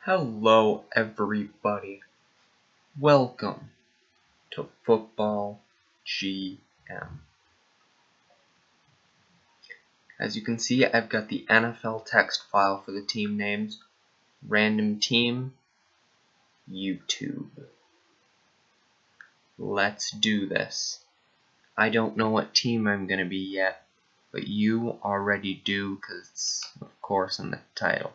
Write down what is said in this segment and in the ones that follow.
Hello everybody, welcome to Football GM. As you can see, I've got the NFL text file for the team names, random team, YouTube. Let's do this. I don't know what team I'm going to be yet, but you already do because it's, of course, in the title.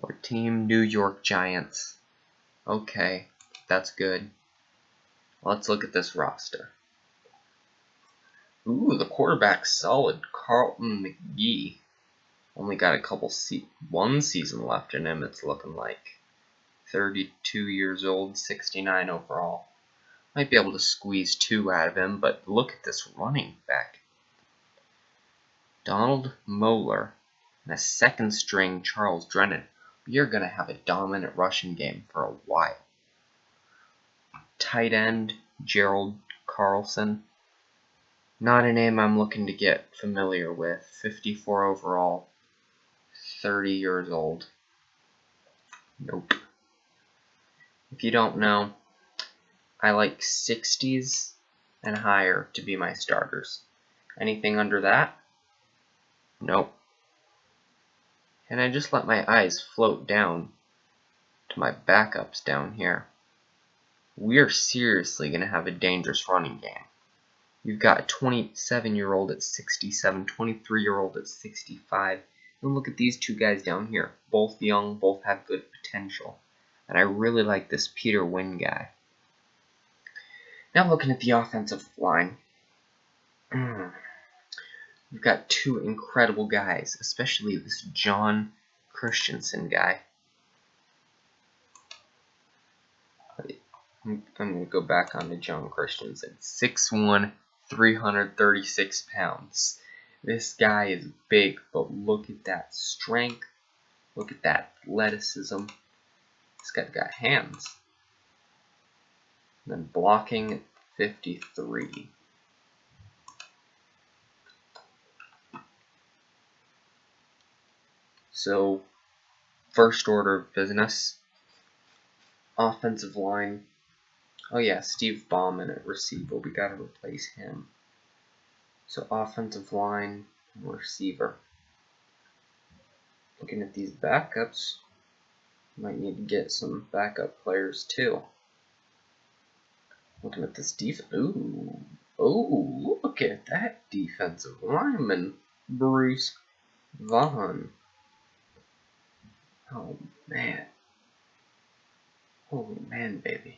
Or Team New York Giants. Okay, that's good. Let's look at this roster. Ooh, the quarterback's solid. Carlton McGee. Only got one season left in him, it's looking like. 32 years old, 69 overall. Might be able to squeeze 2 out of him, but look at this running back. Donald Moeller and a second string Charles Drennan. We are going to have a dominant rushing game for a while. Tight end Gerald Carlson. Not a name I'm looking to get familiar with. 54 overall, 30 years old. Nope. If you don't know, I like 60s and higher to be my starters. Anything under that? Nope. And I just let my eyes float down to my backups down here. We're seriously going to have a dangerous running game. You've got a 27-year-old at 67, 23-year-old at 65. And look at these two guys down here. Both young, both have good potential. And I really like this Peter Wynn guy. Now looking at the offensive line. We've got 2 incredible guys, especially this John Christensen guy. I'm going to go back on to John Christensen. 6'1", 336 pounds. This guy is big, but look at that strength. Look at that athleticism. This guy's got hands. And then blocking at 53. So, first order of business. Offensive line. Oh yeah, Steve Bauman at receiver. We gotta replace him. So offensive line, receiver. Looking at these backups, might need to get some backup players too. Looking at this defense. Ooh, look at that defensive lineman, Bruce Vaughn. Oh man. Holy man, baby.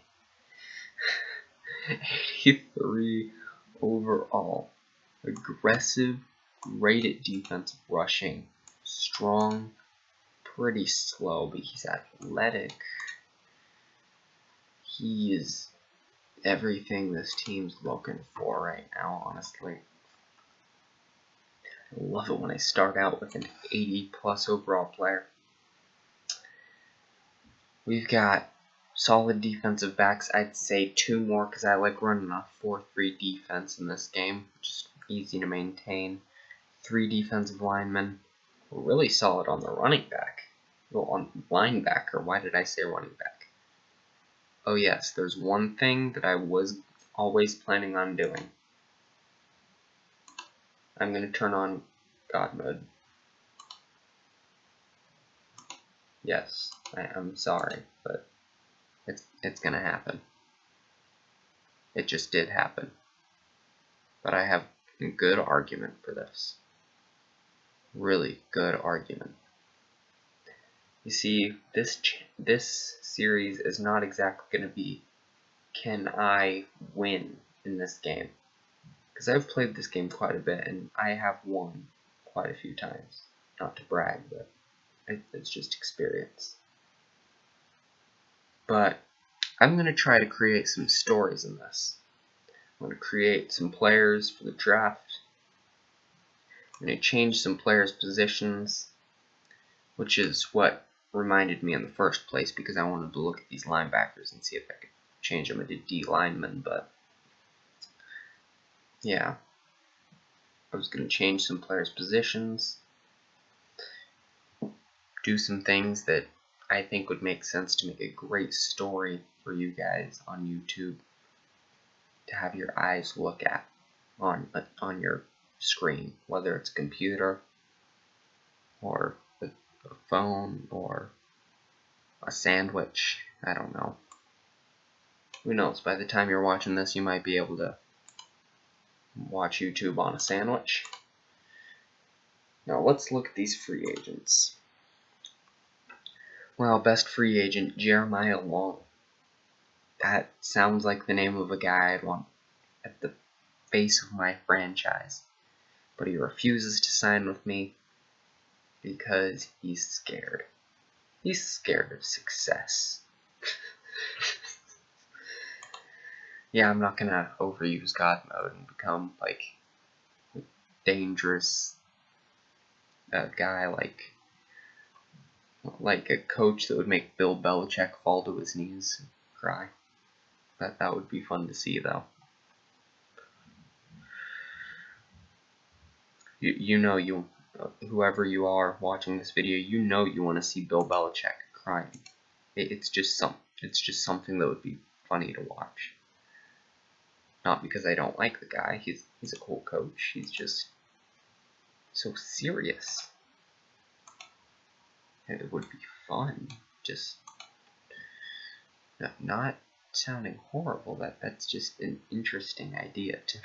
83 overall. Aggressive, great at defensive rushing. Strong, pretty slow, but he's athletic. He is everything this team's looking for right now, honestly. I love it when I start out with an 80-plus overall player. We've got solid defensive backs. I'd say 2 more because I like running a 4-3 defense in this game. Just easy to maintain. 3 defensive linemen. We're really solid on the running back. Well, on linebacker. Why did I say running back? Oh yes, there's one thing that I was always planning on doing. I'm going to turn on God mode. Yes, I'm sorry, but it's going to happen. It just did happen. But I have a good argument for this. Really good argument. You see, this series is not exactly going to be, can I win in this game? Because I've played this game quite a bit, and I have won quite a few times. Not to brag, but it's just experience. But I'm going to try to create some stories in this. I'm going to create some players for the draft. I'm going to change some players' positions, which is what reminded me in the first place, because I wanted to look at these linebackers and see if I could change them into D linemen, but yeah. I was going to change some players' positions. do some things that I think would make sense to make a great story for you guys on YouTube to have your eyes look at on your screen, whether it's a computer or a phone or a sandwich. I don't know. Who knows? By the time you're watching this, you might be able to watch YouTube on a sandwich. Now let's look at these free agents. Well, best free agent, Jeremiah Long. That sounds like the name of a guy I'd want at the face of my franchise. But he refuses to sign with me because he's scared. He's scared of success. Yeah, I'm not gonna overuse God mode and become like a dangerous guy like a coach that would make Bill Belichick fall to his knees and cry. That would be fun to see, though. You know, whoever you are watching this video, you know you want to see Bill Belichick crying. It's just something that would be funny to watch. Not because I don't like the guy. He's a cool coach. He's just so serious. And it would be fun. Just not sounding horrible. That's just an interesting idea to me.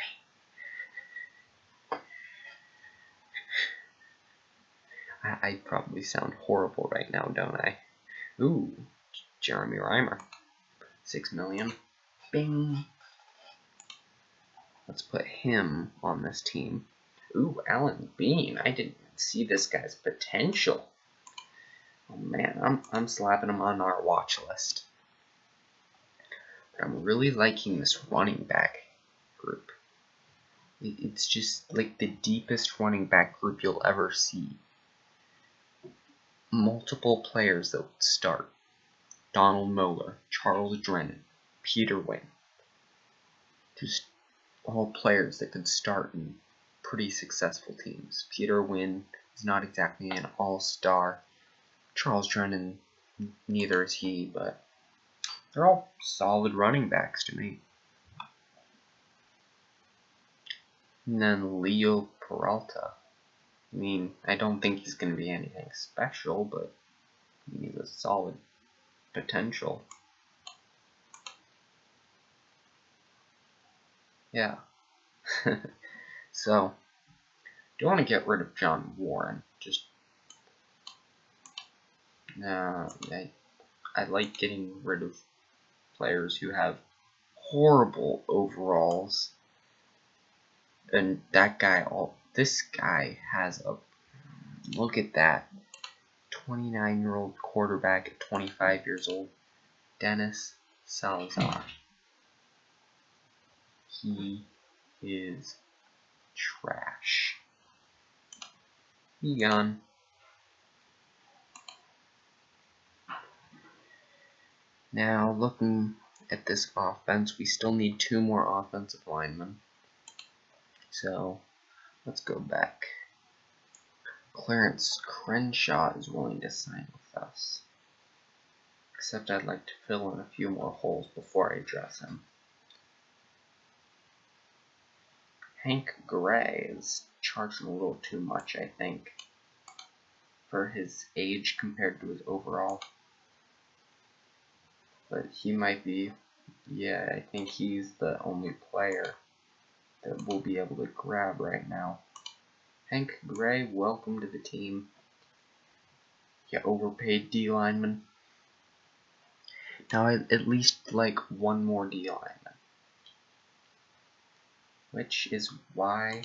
I probably sound horrible right now, don't I? Ooh, Jeremy Reimer. 6 million. Bing. Let's put him on this team. Ooh, Alan Bean. I didn't even see this guy's potential. Oh man, I'm slapping him on our watch list. But I'm really liking this running back group. It's just like the deepest running back group you'll ever see. Multiple players that would start. Donald Moeller, Charles Drennan, Peter Wing. Just all players that could start in pretty successful teams. Peter Wynn is not exactly an all-star. Charles Drennan, neither is he, but they're all solid running backs to me. And then Leo Peralta. I mean, I don't think he's going to be anything special, but he's a solid potential. Yeah. So, do you want to get rid of John Warren? Just I like getting rid of players who have horrible overalls. And this guy has look at that. 29-year-old quarterback at 25 years old. Dennis Salazar. He is trash. He gone. Now, looking at this offense, we still need 2 more offensive linemen. So, let's go back. Clarence Crenshaw is willing to sign with us. Except I'd like to fill in a few more holes before I address him. Hank Gray is charging a little too much, I think, for his age compared to his overall. But he might be, yeah, I think he's the only player that we'll be able to grab right now. Hank Gray, welcome to the team. You overpaid D lineman. Now I'd at least like 1 more D lineman. Which is why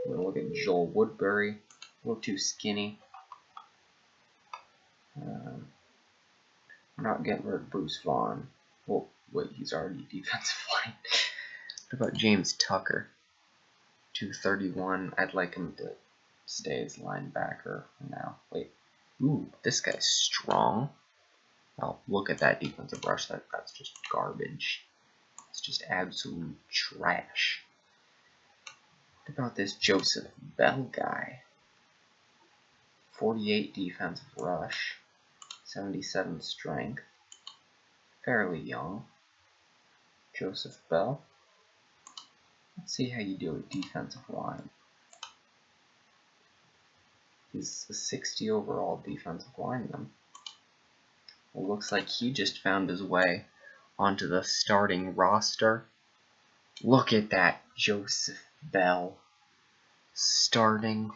I'm going to look at Joel Woodbury. A little too skinny. I'm not getting rid of Bruce Vaughn. Well, wait, he's already defensive line. What about James Tucker? 231. I'd like him to stay as linebacker for now. Wait. Ooh, this guy's strong. Oh, look at that defensive rush. That's just garbage. It's just absolute trash. What about this Joseph Bell guy? 48 defensive rush, 77 strength, fairly young. Joseph Bell. Let's see how you do at defensive line. He's a 60 overall defensive lineman. It looks like he just found his way onto the starting roster. Look at that, Joseph Bell. Starting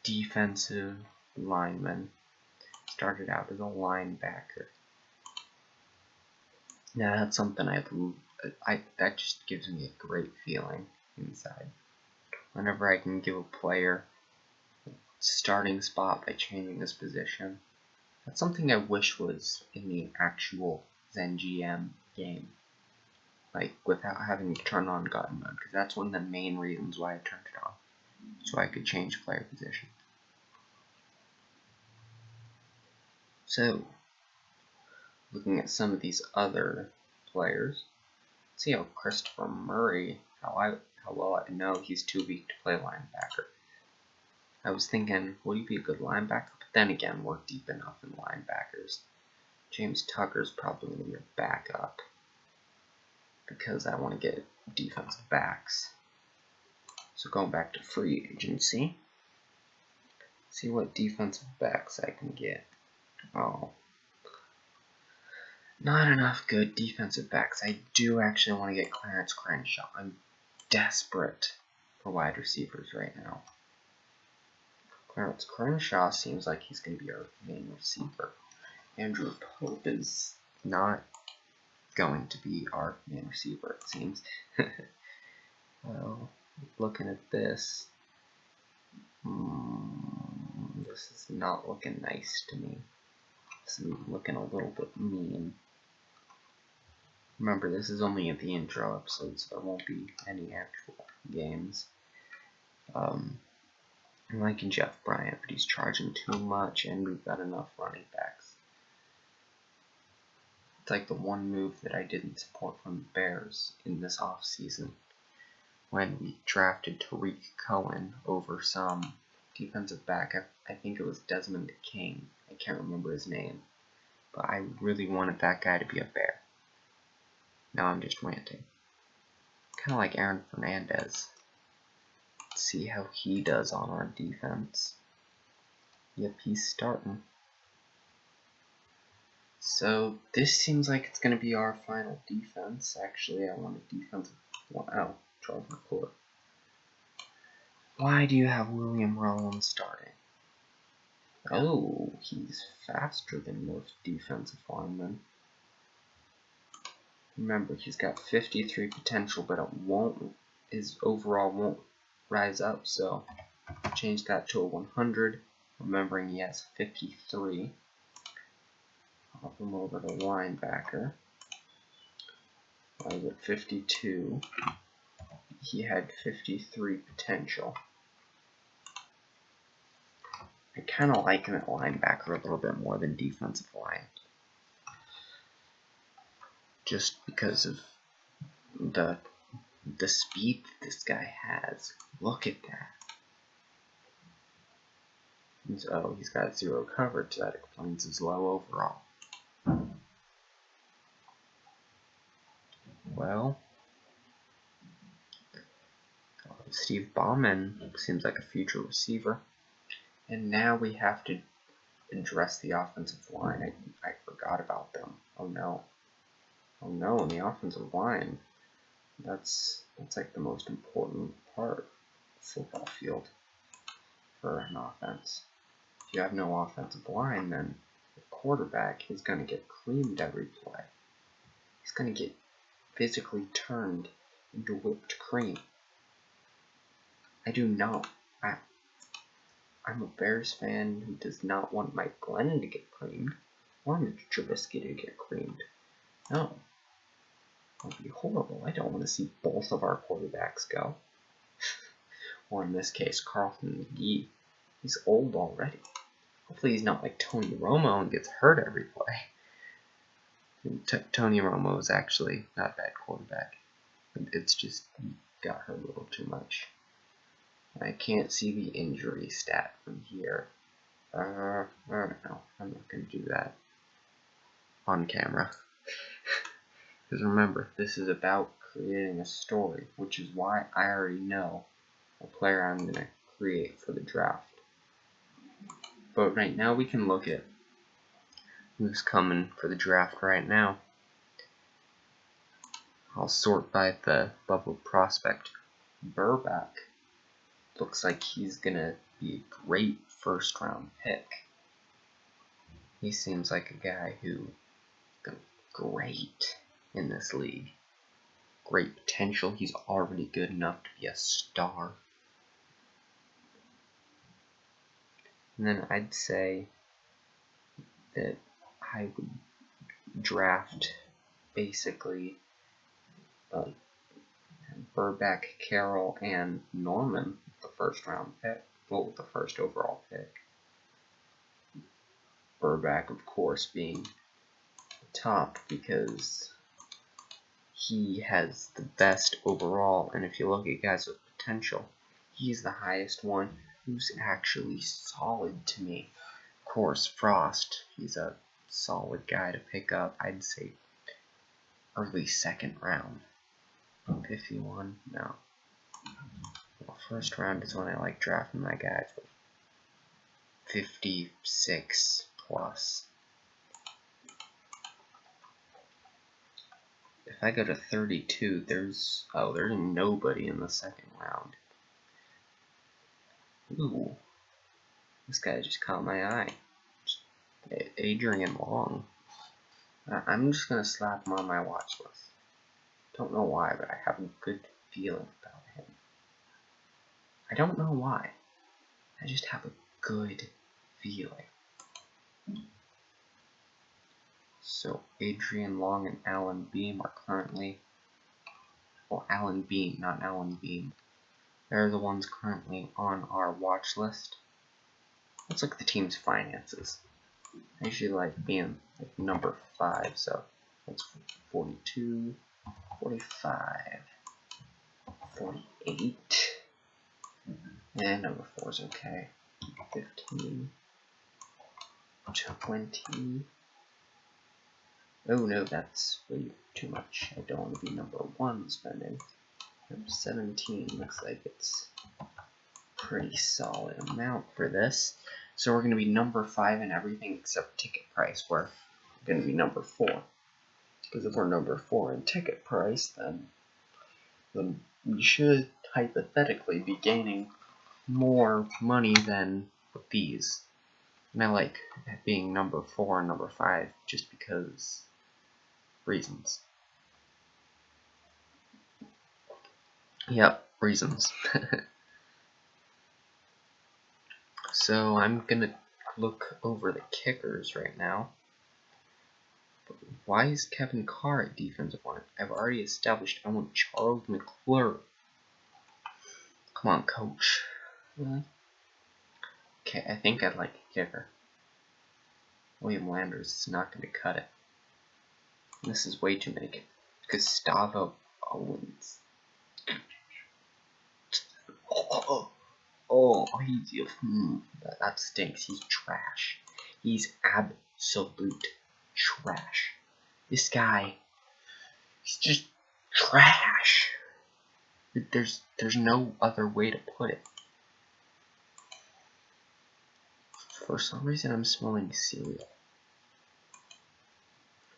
defensive lineman. Started out as a linebacker. Now that's something that just gives me a great feeling inside. Whenever I can give a player a starting spot by changing his position. That's something I wish was in the actual ZenGM game. Like, without having to turn on God mode, because that's one of the main reasons why I turned it on. So I could change player position. So, looking at some of these other players, see how Christopher Murray, how well I know he's too weak to play linebacker. I was thinking, would he be a good linebacker? But then again, we're deep enough in linebackers. James Tucker's probably going to be a backup because I want to get defensive backs. So going back to free agency, see what defensive backs I can get. Oh, not enough good defensive backs. I do actually want to get Clarence Crenshaw. I'm desperate for wide receivers right now. Clarence Crenshaw seems like he's going to be our main receiver. Andrew Pope is not going to be our main receiver, it seems. Well, looking at this, this is not looking nice to me. This is looking a little bit mean. Remember, this is only at the intro episode, so there won't be any actual games. I'm liking Jeff Bryant, but he's charging too much, and we've got enough running backs. It's like the one move that I didn't support from the Bears in this offseason, when we drafted Tariq Cohen over some defensive back. I think it was Desmond King. I can't remember his name, but I really wanted that guy to be a Bear. Now I'm just ranting. Kind of like Aaron Fernandez. See how he does on our defense. Yep, he's starting. So this seems like it's going to be our final defense. Actually, I want a defensive one out. Charles McClure. Why do you have William Rollins starting? Oh, he's faster than most defensive linemen. Remember, he's got 53 potential, but his overall won't rise up, so change that to a 100, remembering he has 53. Hop him over to linebacker. I was at 52. He had 53 potential. I kind of like him at linebacker a little bit more than defensive line. Just because of the speed that this guy has. Look at that. So he's got 0 coverage. That explains his low overall. Well, Steve Bauman seems like a future receiver. And now we have to address the offensive line. I forgot about them. Oh no. Oh no, in the offensive line. That's like the most important part of the football field for an offense. If you have no offensive line, then the quarterback is going to get creamed every play. He's going to get physically turned into whipped cream. I do not. I'm a Bears fan who does not want Mike Glennon to get creamed or Mitch Trubisky to get creamed. No. That would be horrible. I don't want to see both of our quarterbacks go. Or in this case, Carlton McGee. He's old already. Hopefully he's not like Tony Romo and gets hurt every play. Tony Romo is actually not a bad quarterback. It's just he got hurt a little too much. I can't see the injury stat from here. I don't know. I'm not going to do that on camera. Because remember, this is about creating a story, which is why I already know a player I'm going to create for the draft. But right now we can look at who's coming for the draft right now. I'll sort by the bubble prospect. Burback looks like he's going to be a great first round pick. He seems like a guy who is great in this league. Great potential. He's already good enough to be a star. And then I'd say that I would draft basically Burback, Carroll, and Norman, the first round pick. Well, the first overall pick. Burback, of course, being top because he has the best overall, and if you look at guys with potential, he's the highest one who's actually solid to me. Of course, Frost, he's a solid guy to pick up. I'd say early second round. 51, no. Well, first round is when I like drafting my guys with 56 plus. If I go to 32, there's nobody in the second round. Ooh, this guy just caught my eye. Adrian Long. I'm just gonna slap him on my watch list. Don't know why, but I have a good feeling about him. I don't know why. I just have a good feeling. So Adrian Long and Alan Beam are currently, well, Alan Beam, not Alan Beam. They're the ones currently on our watch list. Let's look at the team's finances. I usually like being like number 5, so that's 42, 45, 48, and number 4 is okay. 15, 20. Oh no, that's way too much. I don't want to be number 1 spending. Number 17 looks like it's a pretty solid amount for this. So we're going to be number 5 in everything except ticket price. We're going to be number 4. Because if we're number 4 in ticket price, then we should hypothetically be gaining more money than with these. And I like being number 4 and number 5 just because reasons. Yep, reasons. So I'm gonna look over the kickers right now. But why is Kevin Carr at defensive line? I've already established I want Charles McClure. Come on, coach. Really? Okay, I think I'd like a kicker. William Landers is not going to cut it. This is way too many. Gustavo Owens. That stinks. He's trash. He's absolute trash. This guy, he's just trash. There's no other way to put it. For some reason, I'm smelling cereal.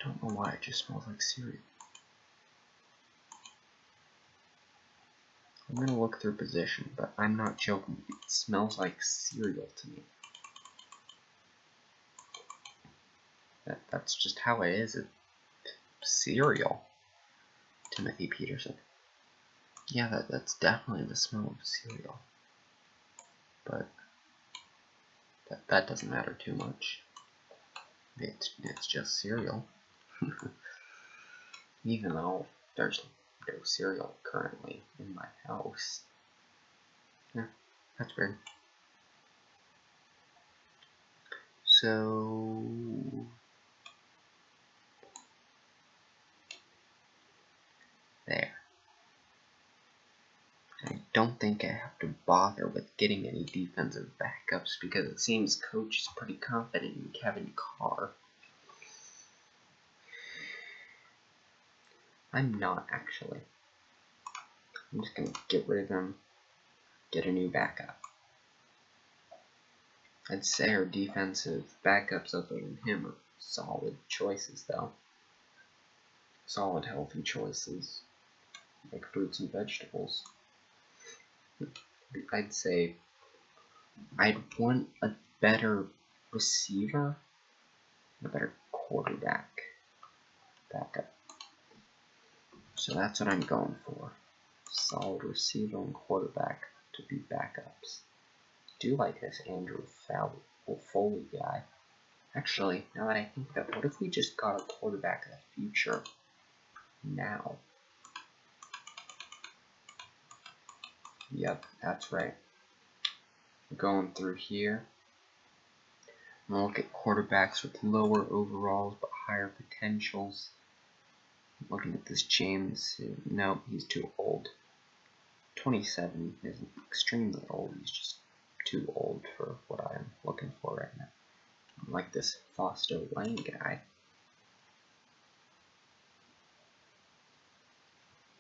I don't know why. It just smells like cereal. I'm gonna look through position, but I'm not joking. It smells like cereal to me. That's just how it is. It's cereal. Timothy Peterson. Yeah, that's definitely the smell of cereal. But that doesn't matter too much. It's just cereal. Even though there's no cereal currently in my house. Yeah, that's weird. So there. I don't don't think I have to bother with getting any defensive backups because it seems coach is pretty confident in Kevin Carr. I'm not, actually. I'm just going to get rid of him, get a new backup. I'd say our defensive backups other than him are solid choices, though. Solid, healthy choices, like fruits and vegetables. I'd say I'd want a better receiver, a better quarterback backup. So that's what I'm going for. Solid receiver and quarterback to be backups. Do like this Andrew Foley guy. Actually, now that I think of it, what if we just got a quarterback of the future now? Yep, that's right. We're going through here. I'm gonna look at quarterbacks with lower overalls but higher potentials. I'm looking at this James. No, he's too old. 27 isn't extremely old. He's just too old for what I'm looking for right now. I like this Foster Lane guy.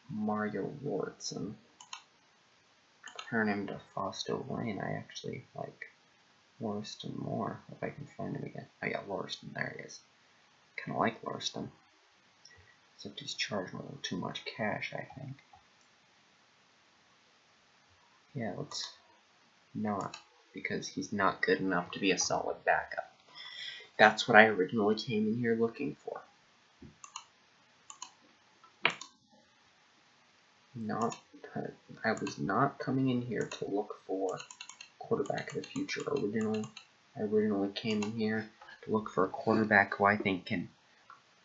Mario Robertson. Turn him to Foster Lane. I actually like Lauriston more, if I can find him again. Oh yeah, Lauriston, there he is. Kinda like Lauriston. Except he's charging a little too much cash, I think. Yeah, let's not, because he's not good enough to be a solid backup. That's what I originally came in here looking for. I was not coming in here to look for quarterback of the future. I originally came in here to look for a quarterback who I think can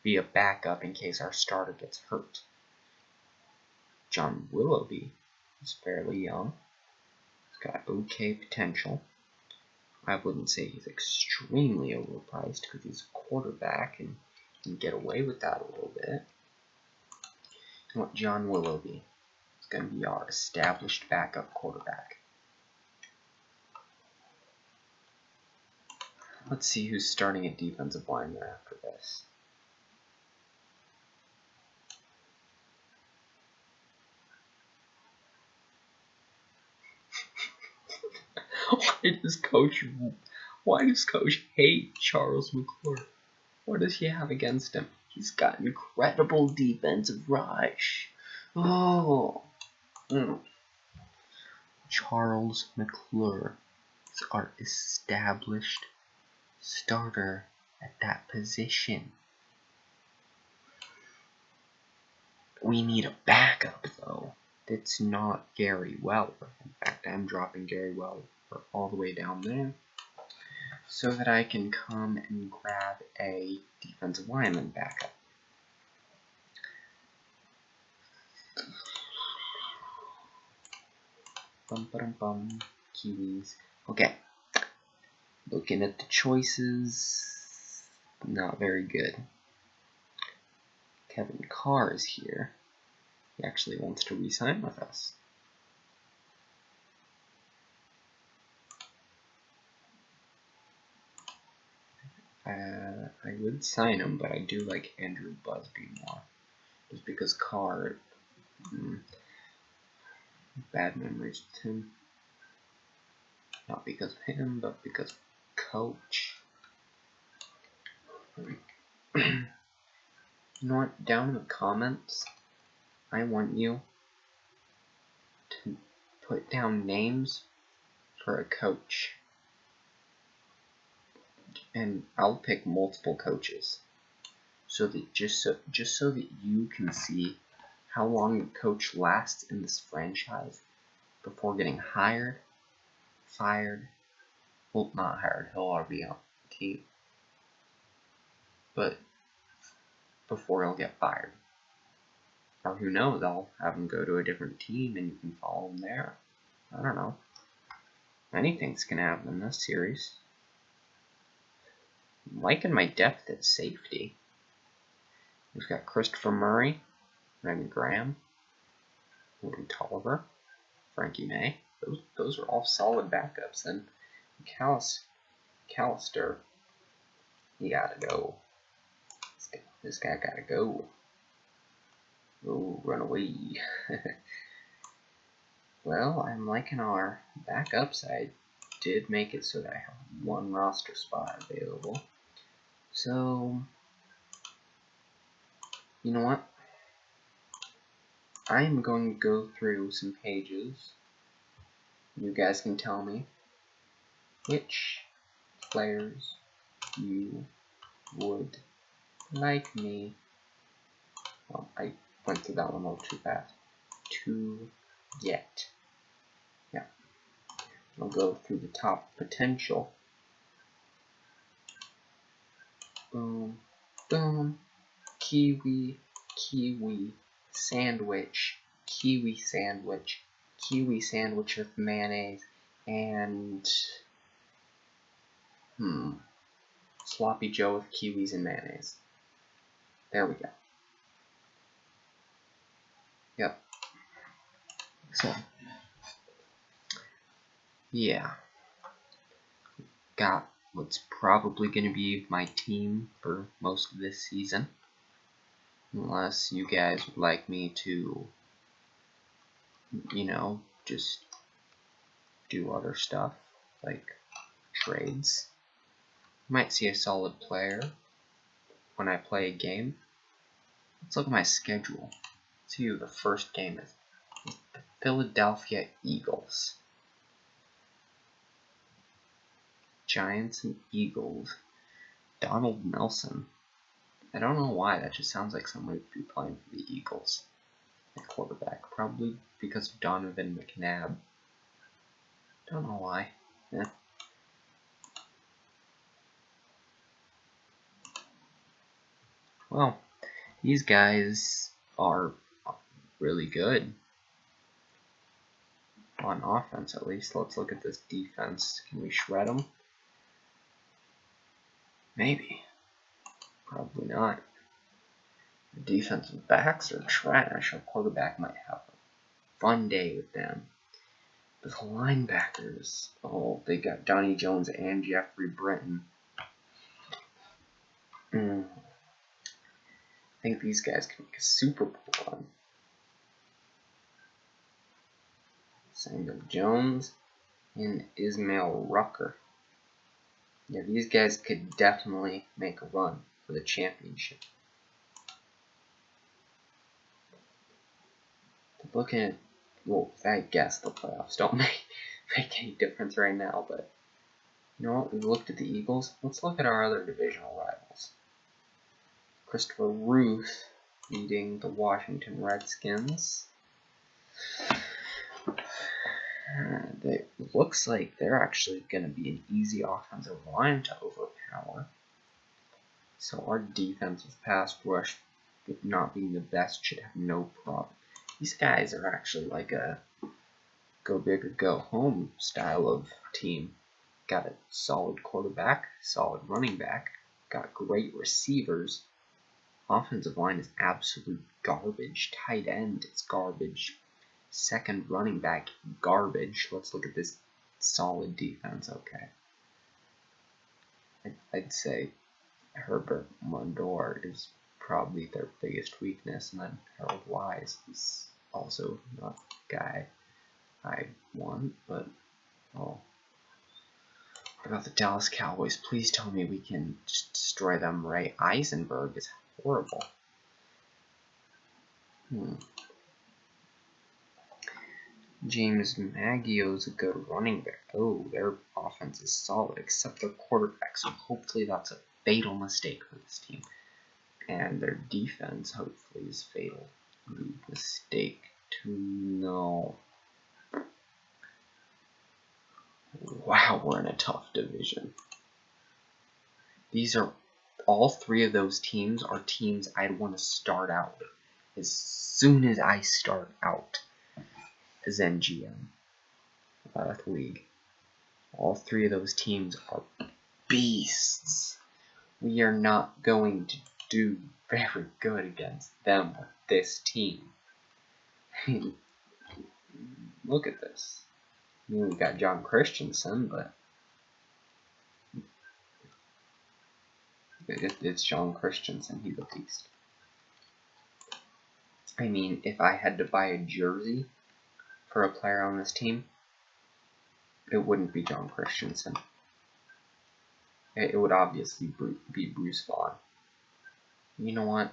be a backup in case our starter gets hurt. John Willoughby is fairly young. He's got okay potential. I wouldn't say he's extremely overpriced because he's a quarterback and can get away with that a little bit. You know what, John Willoughby is going to be our established backup quarterback. Let's see who's starting at defensive lineman after this. Why does Coach hate Charles McClure? What does he have against him? He's got incredible defensive rush. Oh. Charles McClure is our established starter at that position. We need a backup, though. That's not Gary Weller. In fact, I'm dropping Gary Weller all the way down there so that I can come and grab a defensive lineman backup. Kiwis. Okay. Looking at the choices, not very good. Kevin Carr is here. He actually wants to re-sign with us. I would sign him, but I do like Andrew Busby more. Just because Carr, bad memories with him. Not because of him, but because of Coach. You know what? Down in the comments, I want you to put down names for a coach. And I'll pick multiple coaches. So that just so that you can see how long a coach lasts in this franchise before getting hired, fired. Well, not hired. He'll already be on the team. But before he'll get fired. Or who knows, I'll have him go to a different team and you can follow him there. I don't know. Anything's gonna happen in this series. I'm liking my depth at safety. We've got Christopher Murray, Randy Graham, William Tolliver, Frankie May. Those are all solid backups. And Callister, he gotta go. This guy gotta go. Oh, run away. Well, I'm liking our backups. I did make it so that I have one roster spot available. So, you know what? I'm going to go through some pages. You guys can tell me which players you would like me. Well, I went through that one a little too fast. To get. Yeah. I'll go through the top potential. Boom. Boom. Kiwi sandwich. Kiwi sandwich. Kiwi sandwich with mayonnaise. And Sloppy Joe with kiwis and mayonnaise. There we go. Yep. So, yeah. Got what's probably going to be my team for most of this season. Unless you guys would like me to, just do other stuff, like trades. Might see a solid player when I play a game. Let's look at my schedule. Let's see who the first game is. The Philadelphia Eagles. Giants and Eagles. Donald Nelson. I don't know why, that just sounds like somebody would be playing for the Eagles. At quarterback. Probably because of Donovan McNabb. Don't know why. Yeah. Well, these guys are really good. On offense, at least. Let's look at this defense. Can we shred them? Maybe. Probably not. The defensive backs are trash. Our quarterback might have a fun day with them. The linebackers, oh, they got Donnie Jones and Jeffrey Britton. I think these guys can make a Super Bowl run. Samuel Jones and Ismail Rucker. Yeah, these guys could definitely make a run for the championship. Looking at, well, I guess the playoffs don't make any difference right now, but you know what? We looked at the Eagles. Let's look at our other divisional rivals. Christopher Ruth leading the Washington Redskins. It looks like they're actually going to be an easy offensive line to overpower. So our defensive pass rush, not being the best, should have no problem. These guys are actually like a go big or go home style of team. Got a solid quarterback, solid running back, got great receivers. Offensive line is absolute garbage. Tight end is garbage. Second running back, garbage. Let's look at this solid defense. Okay. I'd say Herbert Mondor is probably their biggest weakness, and then Harold Wise is also not the guy I want, but oh. What about the Dallas Cowboys? Please tell me we can just destroy them, right? Eisenberg is horrible. James Maggio's a good running back. Oh, their offense is solid, except their quarterback, so hopefully that's a fatal mistake for this team. And their defense, hopefully, is fatal mistake too. No. Wow, we're in a tough division. These are, all three of those teams are teams I'd want to start out with as soon as I start out as NGM the league. All three of those teams are beasts. We are not going to do very good against them with this team. look at this. I mean, we got John Christensen, but it's John Christensen. He's a beast. I mean, if I had to buy a jersey for a player on this team, it wouldn't be John Christensen. It would obviously be Bruce Vaughn. You know what?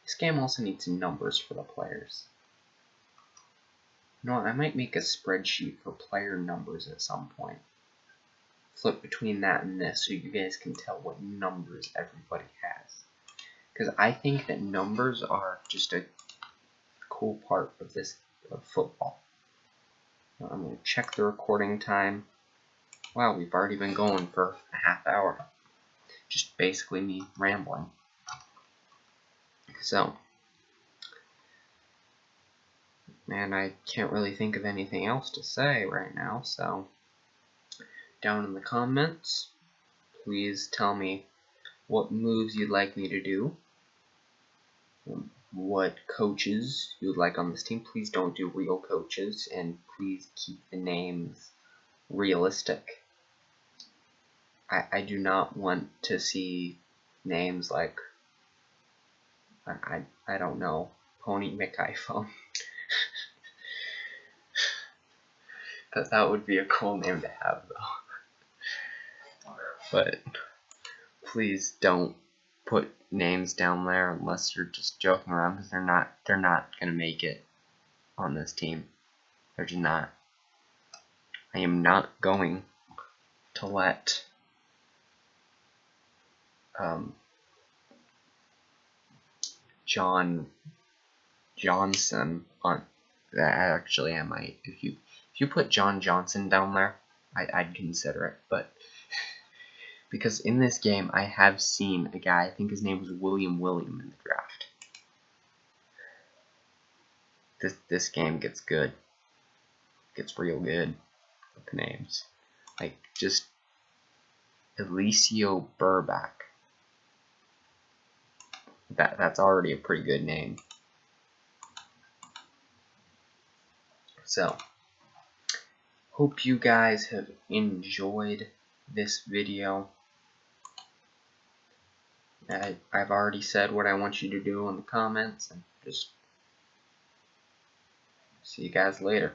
This game also needs numbers for the players. You know what? I might make a spreadsheet for player numbers at some point. Flip between that and this so you guys can tell what numbers everybody has. Because I think that numbers are just a cool part of this football. I'm going to check the recording time. Wow, we've already been going for a half hour. Just basically me rambling. So, man, I can't really think of anything else to say right now, so down in the comments, please tell me what moves you'd like me to do, what coaches you would like on this team. Please don't do real coaches, and please keep the names realistic. I do not want to see names like, I don't know, Pony McIPhone. That would be a cool name to have, though. But please don't put names down there unless you're just joking around, because they're not gonna make it on this team. They're just not. I am not going to let John Johnson on. Actually, I might. If you put John Johnson down there, I'd consider it. But because in this game, I have seen a guy. I think his name was William in the draft. This game gets good. Gets real good with the names. Like just Elicio Burback. That's already a pretty good name. So, hope you guys have enjoyed this video. I've already said what I want you to do in the comments, and just see you guys later.